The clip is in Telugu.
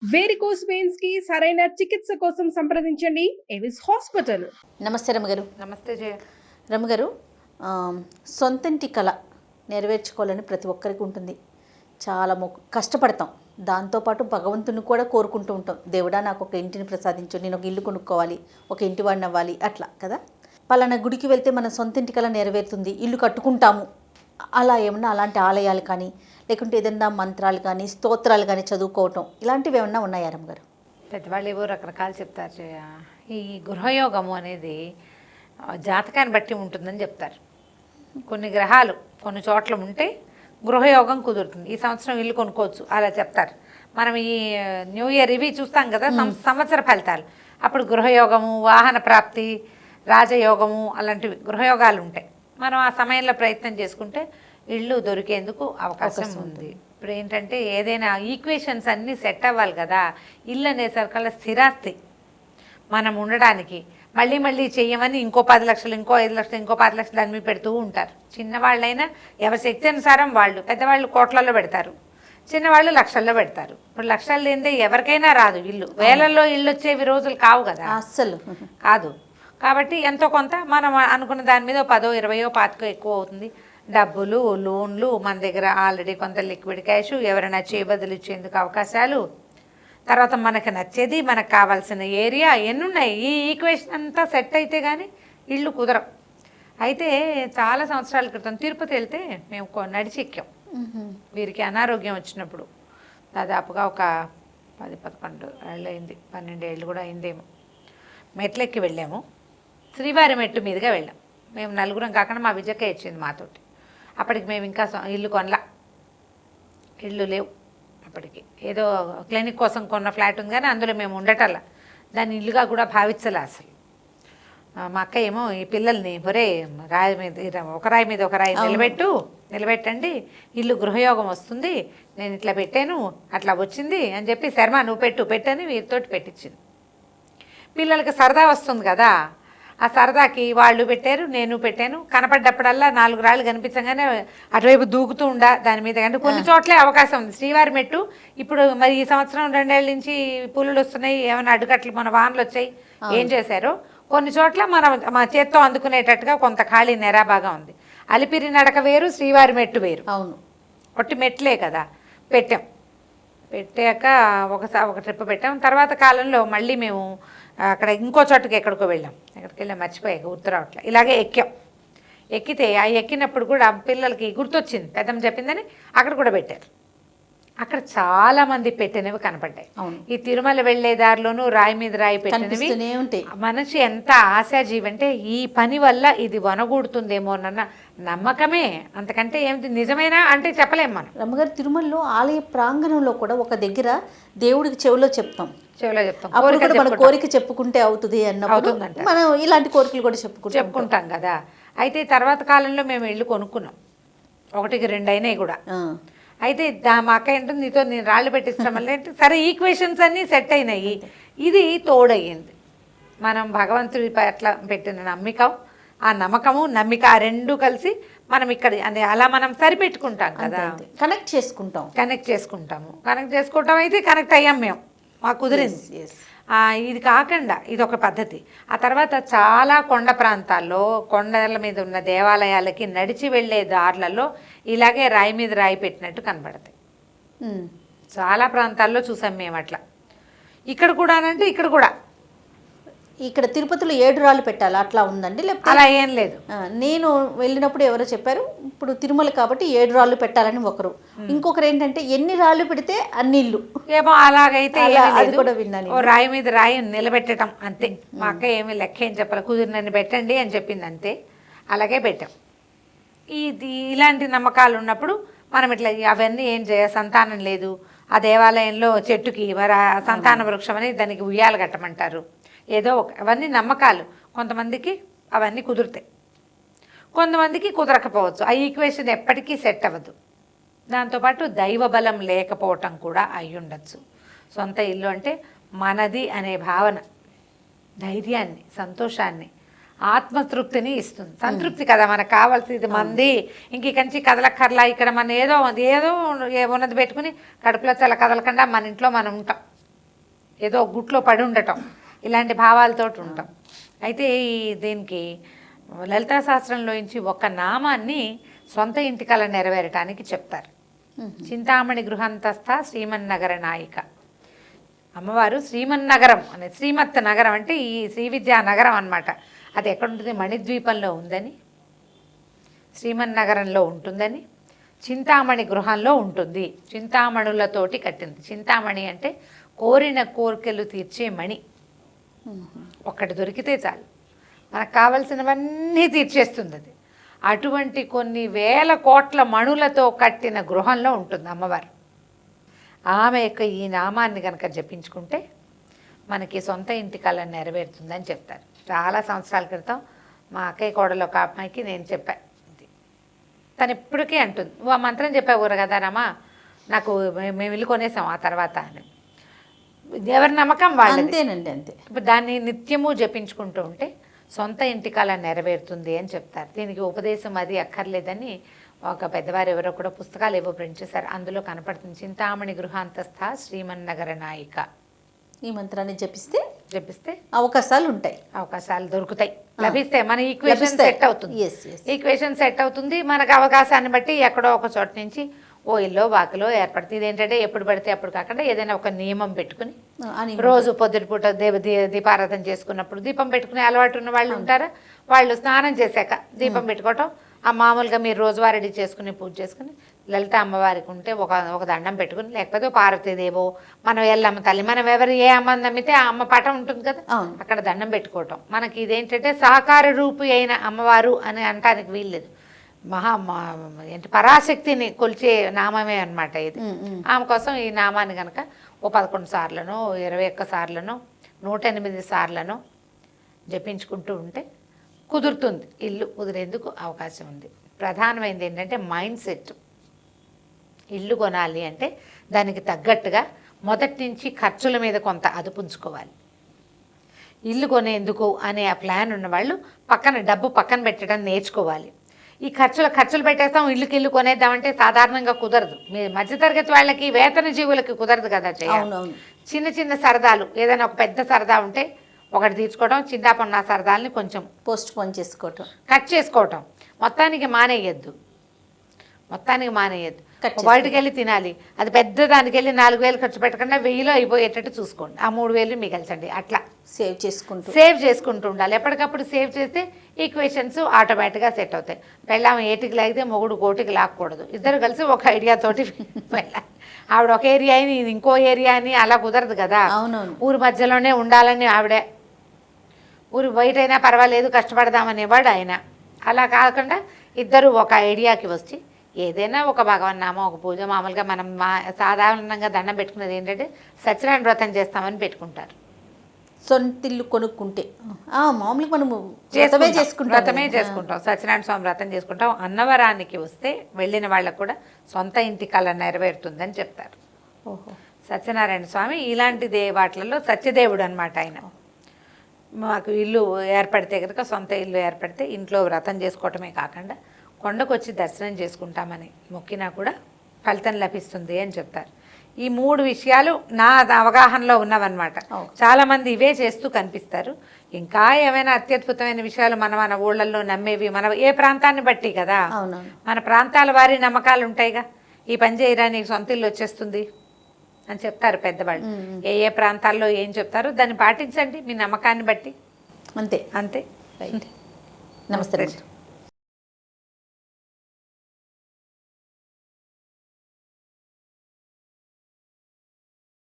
వేరికోస్ వెయిన్స్ కి సరైన చికిత్స కోసం సంప్రదించండి ఎవిస్ హాస్పిటల్. నమస్తే రమగారు. నమస్తే జయ. రమగారు, సొంతంటి కళ నెరవేర్చుకోవాలని ప్రతి ఒక్కరికి ఉంటుంది. చాలా కష్టపడతాం. దాంతోపాటు భగవంతుని కూడా కోరుకుంటూ ఉంటాం. దేవుడా నాకు ఒక ఇంటిని ప్రసాదించు, నేను ఒక ఇల్లు కొనుక్కోవాలి, ఒక ఇంటి వాడిని అవ్వాలి, అట్లా కదా. పలానా గుడికి వెళ్తే మన సొంతింటి కళ నెరవేరుతుంది, ఇల్లు కట్టుకుంటాము. అలా ఏమన్నా అలాంటి ఆలయాలు కానీ, లేకుంటే ఏదన్నా మంత్రాలు కానీ, స్తోత్రాలు కానీ చదువుకోవటం, ఇలాంటివి ఏమన్నా ఉన్నాయా రమగారు? పెద్దవాళ్ళు ఏవో రకరకాలు చెప్తారు జయ. ఈ గృహయోగము అనేది జాతకాన్ని బట్టి ఉంటుందని చెప్తారు. కొన్ని గ్రహాలు కొన్ని చోట్ల ఉంటే గృహయోగం కుదురుతుంది. ఈ సంవత్సరం ఇల్లు కొనుక్కోవచ్చు అలా చెప్తారు. మనం ఈ న్యూ ఇయర్ ఇవి చూస్తాం కదా, సంవత్సర ఫలితాలు. అప్పుడు గృహయోగము, వాహన ప్రాప్తి, రాజయోగము అలాంటివి గృహయోగాలు ఉంటాయి. మనం ఆ సమయంలో ప్రయత్నం చేసుకుంటే ఇల్లు దొరికేందుకు అవకాశం ఉంది. ఇప్పుడు ఏంటంటే ఏదైనా ఈక్వేషన్స్ అన్నీ సెట్ అవ్వాలి కదా. ఇల్లు అనేసరికల్లా స్థిరాస్తి మనం ఉండడానికి. మళ్ళీ మళ్ళీ చెయ్యమని ఇంకో 10 లక్షలు, ఇంకో 5 లక్షలు, ఇంకో 10 లక్షలు అన్ని పెడుతూ ఉంటారు. చిన్నవాళ్ళైనా ఎవరి శక్తి అనుసారం వాళ్ళు. పెద్దవాళ్ళు కోట్లలో పెడతారు, చిన్నవాళ్ళు లక్షల్లో పెడతారు. ఇప్పుడు లక్షలు లేనిదే ఎవరికైనా రాదు ఇల్లు. వేలల్లో ఇల్లు వచ్చేవి రోజులు కావు కదా, అస్సలు కాదు. కాబట్టి ఎంతో కొంత మనం అనుకున్న దాని మీద 10, 20, 25 ఎక్కువ అవుతుంది. డబ్బులు, లోన్లు, మన దగ్గర ఆల్రెడీ కొంత లిక్విడ్ క్యాష్, ఎవరైనా చేయబదులు ఇచ్చేందుకు అవకాశాలు, తర్వాత మనకు నచ్చేది, మనకు కావాల్సిన ఏరియా ఎన్నున్నాయి. ఈ ఈక్వేషన్ అంతా సెట్ అయితే కానీ ఇల్లు కుదరం. అయితే చాలా సంవత్సరాల క్రితం తిరుపతి వెళ్తే మేము నడిచి ఎక్కాం. వీరికి అనారోగ్యం వచ్చినప్పుడు దాదాపుగా ఒక 10-11 ఏళ్ళు అయింది, 12 ఏళ్ళు కూడా అయిందేమో. మెట్లెక్కి వెళ్ళాము. శ్రీవారి మెట్టు మీదుగా వెళ్ళాం. మేము నలుగురం కాకుండా మా విజయక్క ఇచ్చింది మాతోటి. అప్పటికి మేము ఇంకా ఇల్లు కొనలా, ఇళ్ళు లేవు అప్పటికి. ఏదో క్లినిక్ కోసం కొన్న ఫ్లాట్ ఉంది కానీ అందులో మేము ఉండటల్లా, దాన్ని ఇల్లుగా కూడా భావించలే అసలు. మా అక్క ఏమో ఈ పిల్లల్ని ఒరే రాయి మీద ఒక రాయి మీద ఒక రాయి నిలబెట్టండి, ఇల్లు గృహయోగం వస్తుంది, నేను ఇట్లా పెట్టాను అట్లా వచ్చింది అని చెప్పి, శర్మ నువ్వు పెట్టని వీరితోటి పెట్టించింది. పిల్లలకి సరదా వస్తుంది కదా, ఆ సరదాకి వాళ్ళు పెట్టారు, నేను పెట్టాను. కనపడ్డప్పుడల్లా 4 రాళ్ళు కనిపించగానే అటువైపు దూకుతూ ఉండా దాని మీద. అంటే కొన్ని చోట్లే అవకాశం ఉంది. శ్రీవారి మెట్టు ఇప్పుడు మరి ఈ సంవత్సరం 2 ఏళ్ళ నుంచి పులులు వస్తున్నాయి, ఏమైనా అడ్డుకట్లు మన వానలు వచ్చాయి, ఏం చేశారో కొన్ని చోట్ల మన చేత్తో అందుకునేటట్టుగా కొంత ఖాళీ నెరాబాగా ఉంది. అలిపిరి నడక వేరు, శ్రీవారి మెట్టు వేరు. అవును, ఒట్టి మెట్లే కదా. పెట్టాక ఒక ట్రిప్ పెట్టాం. తర్వాత కాలంలో మళ్ళీ మేము అక్కడ ఇంకో చోటుకి ఎక్కడికో వెళ్ళాం. ఎక్కడికి వెళ్ళాం మర్చిపోయాక, గుర్తు రావట్లే. ఇలాగే ఎక్కితే ఆ ఎక్కినప్పుడు కూడా పిల్లలకి గుర్తొచ్చింది, పెద్దమ్మ చెప్పిందని అక్కడ కూడా పెట్టారు. అక్కడ చాలా మంది పెట్టినవి కనపడ్డాయి. ఈ తిరుమల వెళ్లే దారిలోనూ రాయి మీద రాయి పెట్టినవి. మనిషి ఎంత ఆశాజీవి అంటే ఈ పని వల్ల ఇది వనగూడుతుందేమో అన్న నమ్మకమే, అంతకంటే ఏమిటి. నిజమేనా అంటే చెప్పలేం మనం. రమ్మగారు, తిరుమలలో ఆలయ ప్రాంగణంలో కూడా ఒక దగ్గర దేవుడికి చెవిలో చెప్తాం, మన కోరిక చెప్పుకుంటే అవుతుంది అన్నప్పుడు మనం ఇలాంటి కోరికలు కూడా చెప్పుకుంటాం కదా. అయితే తర్వాత కాలంలో మేము ఇల్లు కొనుక్కున్నాం, 1కి 2 అయినాయి కూడా. అయితే మా అక్క ఏంటంటే నీతో నేను రాళ్ళు పెట్టించడం వల్ల సరే ఈక్వేషన్స్ అన్నీ సెట్ అయినాయి, ఇది తోడయ్యింది. మనం భగవంతుడి పట్ల పెట్టిన ఆ నమ్మకము నమ్మిక ఆ 2 కలిసి మనం ఇక్కడ అలా మనం సరిపెట్టుకుంటాం కదా, కనెక్ట్ చేసుకోవటం అయితే కనెక్ట్ అయ్యాం మేము, మాకు కుదిరింది. ఇది కాకుండా ఇది ఒక పద్ధతి. ఆ తర్వాత చాలా కొండ ప్రాంతాల్లో, కొండల మీద ఉన్న దేవాలయాలకి నడిచి వెళ్ళే దారులలో ఇలాగే రాయి మీద రాయి పెట్టినట్టు కనబడతాయి. చాలా ప్రాంతాల్లో చూసాం మేము అట్లా. ఇక్కడ కూడా ఇక్కడ తిరుపతిలో 7 రాళ్ళు పెట్టాలి అట్లా ఉందండి, లేకపోతే అలా ఏం లేదు. నేను వెళ్ళినప్పుడు ఎవరో చెప్పారు, ఇప్పుడు తిరుమల కాబట్టి 7 రాళ్ళు పెట్టాలని ఒకరు, ఇంకొకరు ఏంటంటే ఎన్ని రాళ్ళు పెడితే అన్ని ఇల్లు ఏమో అలాగైతే అది కూడా విన్నాను. రాయి మీద రాయి నిలబెట్టడం అంతే. మా అక్క ఏమి లెక్క ఏం చెప్పాలి, కుదిరినని పెట్టండి అని చెప్పింది అంతే, అలాగే పెట్టాం. ఇలాంటి నమ్మకాలు ఉన్నప్పుడు మనం ఇట్లా అవన్నీ ఏం సంతానం లేదు, ఆ దేవాలయంలో చెట్టుకి మరి సంతాన వృక్షం అని దానికి ఉయ్యాలు కట్టమంటారు, ఏదో అవన్నీ నమ్మకాలు. కొంతమందికి అవన్నీ కుదురుతాయి, కొంతమందికి కుదరకపోవచ్చు. ఆ ఈక్వేషన్ ఎప్పటికీ సెట్ అవ్వదు. దాంతోపాటు దైవ బలం లేకపోవటం కూడా అయి ఉండొచ్చు. సొంత ఇల్లు అంటే మనది అనే భావన ధైర్యాన్ని, సంతోషాన్ని, ఆత్మతృప్తిని ఇస్తుంది. సంతృప్తి కదా మనకు కావాల్సింది, మంది ఇంక కంచి కదలక్కర్లా, ఇక్కడ మన ఏదో ఉన్నది పెట్టుకుని కడుపులో చల్ల కదలకుండా మన ఇంట్లో మనం ఉంటాం. ఏదో గుట్లో పడి ఉండటం, ఇలాంటి భావాలతో ఉంటాం. అయితే దీనికి లలితా శాస్త్రంలోంచి ఒక నామాన్ని సొంత ఇంటి కల నెరవేరటానికి చెప్తారు. చింతామణి గృహంతస్థ శ్రీమన్నగర నాయిక. అమ్మవారు శ్రీమన్నగరం అనే, శ్రీమత్ నగరం అంటే ఈ శ్రీ విద్యా నగరం అన్నమాట. అది ఎక్కడుంటుంది? మణిద్వీపంలో ఉందని, శ్రీమన్నగరంలో ఉంటుందని, చింతామణి గృహంలో ఉంటుంది. చింతామణులతోటి కట్టింది. చింతామణి అంటే కోరిన కోరికలు తీర్చే మణి. ఒక్కటి దొరికితే చాలు, మనకు కావలసినవన్నీ తీర్చేస్తుంది అది. అటువంటి కొన్ని వేల కోట్ల మణులతో కట్టిన గృహంలో ఉంటుంది అమ్మవారు. ఆమె యొక్క ఈ నామాన్ని కనుక జపించుకుంటే మనకి సొంత ఇంటి కళ నెరవేరుతుందని చెప్తారు. చాలా సంవత్సరాల క్రితం మా అక్కయ్య కోడలో ఒక అమ్మాయికి నేను చెప్పాను. తను ఇప్పటికీ అంటుంది, నువ్వు ఆ మంత్రం చెప్పావు కదా రామా, నాకు మేము ఇల్లు కొనేసాం ఆ తర్వాత అని. ఎవరి నమ్మకం వాళ్ళది. అంతేనండి, అంతే. ఇప్పుడు దాన్ని నిత్యము జపించుకుంటూ ఉంటే సొంత ఇంటి కళ నెరవేరుతుంది అని చెప్తారు. దీనికి ఉపదేశం అది అక్కర్లేదని ఒక పెద్దవారు ఎవరో కూడా పుస్తకాలు ఏవో ప్రింట్ చేశారు. అందులో కనపడుతుంది, చింతామణి గృహాంతస్థ శ్రీమన్నగర నాయిక. ఈ మంత్రాన్ని జపిస్తే అవకాశాలు ఉంటాయి, అవకాశాలు దొరుకుతాయి, లభిస్తాయి. మన ఈక్వేషన్ సెట్ అవుతుంది. ఈక్వేషన్ సెట్ అవుతుంది. మనకు అవకాశాన్ని బట్టి ఎక్కడో ఒక చోట నుంచి ఓ ఇల్లో వాకిలో ఏర్పడుతుంది. ఇదేంటంటే ఎప్పుడు పడితే అప్పుడు కాకుండా ఏదైనా ఒక నియమం పెట్టుకుని రోజు పొద్దుటిపూట దీపారాధన చేసుకున్నప్పుడు దీపం పెట్టుకునే అలవాటు ఉన్న వాళ్ళు ఉంటారా, వాళ్ళు స్నానం చేశాక దీపం పెట్టుకోవటం. ఆ మామూలుగా మీరు రోజువారీ చేసుకుని పూజ చేసుకుని లలిత అమ్మవారికి ఉంటే ఒక దండం పెట్టుకుని, లేకపోతే పార్వతీదేవో మనం ఎల్లమ్మ తల్లి, మనం ఎవరు ఏ అమ్మ నమ్మితే ఆ అమ్మ పటం ఉంటుంది కదా, అక్కడ దండం పెట్టుకోవటం. మనకి ఇదేంటంటే సాకార రూపి అయిన అమ్మవారు అని అనటానికి వీల్లేదు. ఏంటి పరాశక్తిని కొలిచే నామమే అన్నమాట ఇది. ఆమె కోసం ఈ నామాన్ని కనుక ఓ 11 సార్లను 21 సార్లను 108 సార్లను జపించుకుంటూ ఉంటే కుదురుతుంది. ఇల్లు కుదిరేందుకు అవకాశం ఉంది. ప్రధానమైనది ఏంటంటే మైండ్ సెట్. ఇల్లు కొనాలి అంటే దానికి తగ్గట్టుగా మొదటి నుంచి ఖర్చుల మీద కొంత అదుపుంచుకోవాలి. ఇల్లు కొనేందుకు అనే ఆ ప్లాన్ ఉన్నవాళ్ళు డబ్బు పక్కన పెట్టడం నేర్చుకోవాలి. ఈ ఖర్చులు పెట్టేస్తాం, ఇల్లు కొనేద్దామంటే సాధారణంగా కుదరదు. మీ మధ్యతరగతి వాళ్ళకి, వేతన జీవులకి కుదరదు కదా చేయాలి. చిన్న చిన్న సరదాలు, ఏదైనా ఒక పెద్ద సరదా ఉంటే ఒకటి తీర్చుకోవడం, చిన్నపన్న సరదాలని కొంచెం పోస్ట్ పోన్ చేసుకోవటం, కట్ చేసుకోవటం. మొత్తానికి మానేయద్దు. బయటకు వెళ్ళి తినాలి, అది పెద్ద దానికి వెళ్ళి 4,000 ఖర్చు పెట్టకుండా 1,000లో అయిపోయేటట్టు చూసుకోండి. ఆ 3,000 మిగల్చండి. అట్లా సేవ్ చేసుకుంటూ ఉండాలి. ఎప్పటికప్పుడు సేవ్ చేస్తే ఈక్వేషన్స్ ఆటోమేటిక్గా సెట్ అవుతాయి. పెళ్ళాం ఏటికి లాగితే మొగుడు కోటికి లాక్కూడదు. ఇద్దరు కలిసి ఒక ఐడియాతోటి వెళ్ళాలి. ఆవిడ ఒక ఏరియా అని ఇంకో ఏరియా అని అలా కుదరదు కదా. ఊరి మధ్యలోనే ఉండాలని ఆవిడే, ఊరి బయటైనా పర్వాలేదు కష్టపడదామనేవాడు ఆయన. అలా కాకుండా ఇద్దరు ఒక ఐడియాకి వచ్చి ఏదైనా ఒక భగవన్నామో ఒక పూజ, మామూలుగా మనం సాధారణంగా దండం పెట్టుకునేది ఏంటంటే సత్యనారాయణ వ్రతం చేస్తామని పెట్టుకుంటారు. సొంతిల్లు కొనుక్కుంటే మామూలుగా మనము వ్రతమే చేసుకుంటాం. సత్యనారాయణ స్వామి వ్రతం చేసుకుంటాం. అన్నవరానికి వస్తే వెళ్ళిన వాళ్ళకు కూడా సొంత ఇంటి కళ నెరవేరుతుందని చెప్తారు. సత్యనారాయణ స్వామి ఇలాంటి వాటిలలో సత్యదేవుడు అనమాట ఆయన. మాకు ఇల్లు ఏర్పడితే కనుక, సొంత ఇల్లు ఏర్పడితే ఇంట్లో వ్రతం చేసుకోవటమే కాకుండా కొండకు వచ్చి దర్శనం చేసుకుంటామని మొక్కినా కూడా ఫలితం లభిస్తుంది అని చెప్తారు. ఈ 3 విషయాలు నా అవగాహనలో ఉన్నవన్నమాట. చాలామంది ఇవే చేస్తూ కనిపిస్తారు. ఇంకా ఏమైనా అత్యద్భుతమైన విషయాలు మన ఊళ్ళల్లో నమ్మేవి మన ఏ ప్రాంతాన్ని బట్టి కదా, మన ప్రాంతాల వారి నమ్మకాలు ఉంటాయిగా. ఈ పని చేయరా నీకు సొంత ఇల్లు వచ్చేస్తుంది అని చెప్తారు పెద్దవాళ్ళు. ఏ ప్రాంతాల్లో ఏం చెప్తారో దాన్ని పాటించండి మీ నమ్మకాన్ని బట్టి. అంతే. నమస్తే.